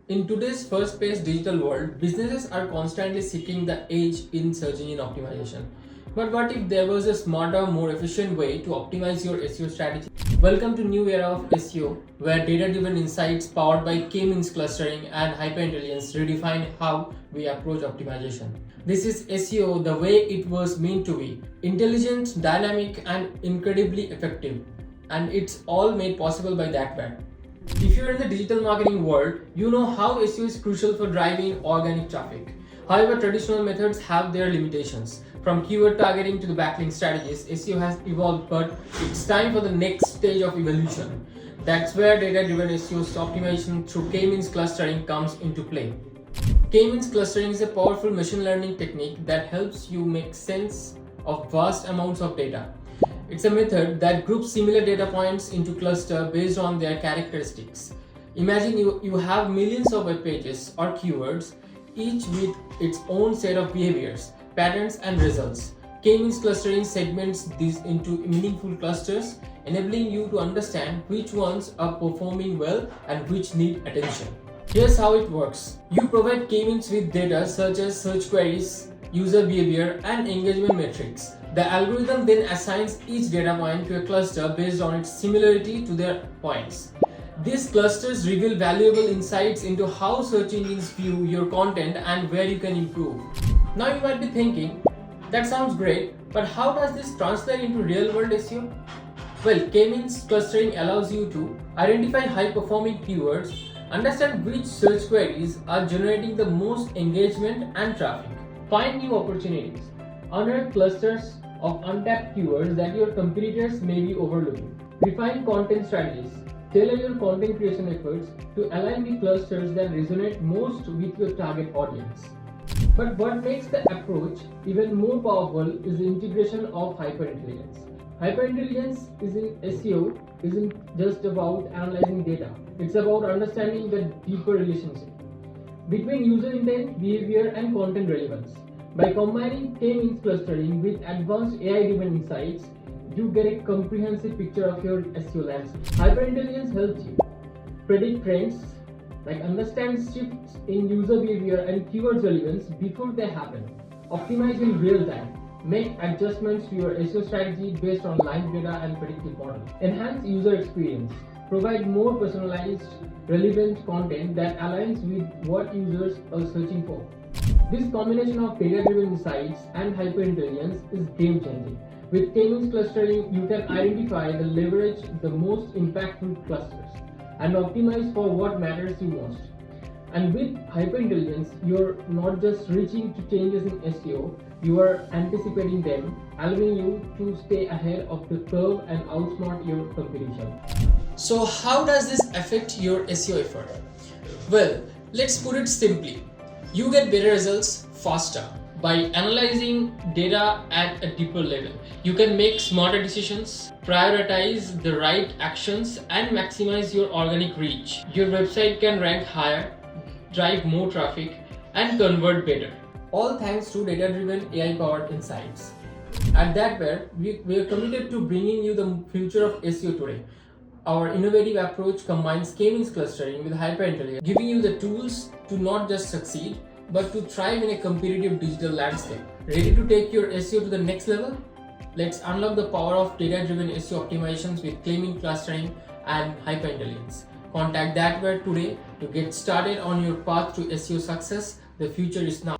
In today's fast-paced digital world, businesses are constantly seeking the edge in search engine optimization. But what if there was a smarter, more efficient way to optimize your SEO strategy? Welcome to new era of SEO, where data-driven insights powered by K-Means Clustering and hyperintelligence redefine how we approach optimization. This is SEO the way it was meant to be: intelligent, dynamic, and incredibly effective. And it's all made possible by ThatWare. If you're in the digital marketing world, you know how SEO is crucial for driving organic traffic. However, traditional methods have their limitations. From keyword targeting to the backlink strategies, SEO has evolved, but it's time for the next stage of evolution. That's where data-driven SEO optimization through K-Means clustering comes into play. K-Means clustering is a powerful machine learning technique that helps you make sense of vast amounts of data. It's a method that groups similar data points into clusters based on their characteristics. Imagine you have millions of web pages or keywords, each with its own set of behaviors, patterns, and results. K-Means clustering segments these into meaningful clusters, enabling you to understand which ones are performing well and which need attention. Here's how it works. You provide K-Means with data such as search queries, user behavior, and engagement metrics. The algorithm then assigns each data point to a cluster based on its similarity to their points. These clusters reveal valuable insights into how search engines view your content and where you can improve. Now you might be thinking, that sounds great, but how does this translate into real-world SEO? Well, K-Means clustering allows you to identify high-performing keywords, understand which search queries are generating the most engagement and traffic, find new opportunities, unearth clusters of untapped keywords that your competitors may be overlooking, refine content strategies, tailor your content creation efforts to align with clusters that resonate most with your target audience. But what makes the approach even more powerful is the integration of hyperintelligence. Hyperintelligence in SEO isn't just about analyzing data, it's about understanding the deeper relationship between user intent, behavior, and content relevance. By combining K-Means clustering with advanced AI-driven insights, you get a comprehensive picture of your SEO landscape. Hyperintelligence helps you predict trends, like understand shifts in user behavior and keyword relevance before they happen, optimize in real time, make adjustments to your SEO strategy based on live data and predictive models, enhance user experience, provide more personalized, relevant content that aligns with what users are searching for. This combination of data-driven insights and hyperintelligence is game-changing. With K-Means clustering, you can identify and leverage the most impactful clusters and optimize for what matters you most. And with hyperintelligence, you're not just reaching to changes in SEO, you are anticipating them, allowing you to stay ahead of the curve and outsmart your competition. So how does this affect your SEO effort? Well, let's put it simply. You get better results faster. By analyzing data at a deeper level, you can make smarter decisions, prioritize the right actions, and maximize your organic reach. Your website can rank higher, drive more traffic, and convert better. All thanks to data-driven AI-powered insights. At ThatWare, we are committed to bringing you the future of SEO today. Our innovative approach combines K-Means clustering with hyperintelligence, giving you the tools to not just succeed, but to thrive in a competitive digital landscape. Ready to take your SEO to the next level? Let's unlock the power of data-driven SEO optimizations with K-Means clustering and hyperintelligence. Contact ThatWare today to get started on your path to SEO success. The future is now.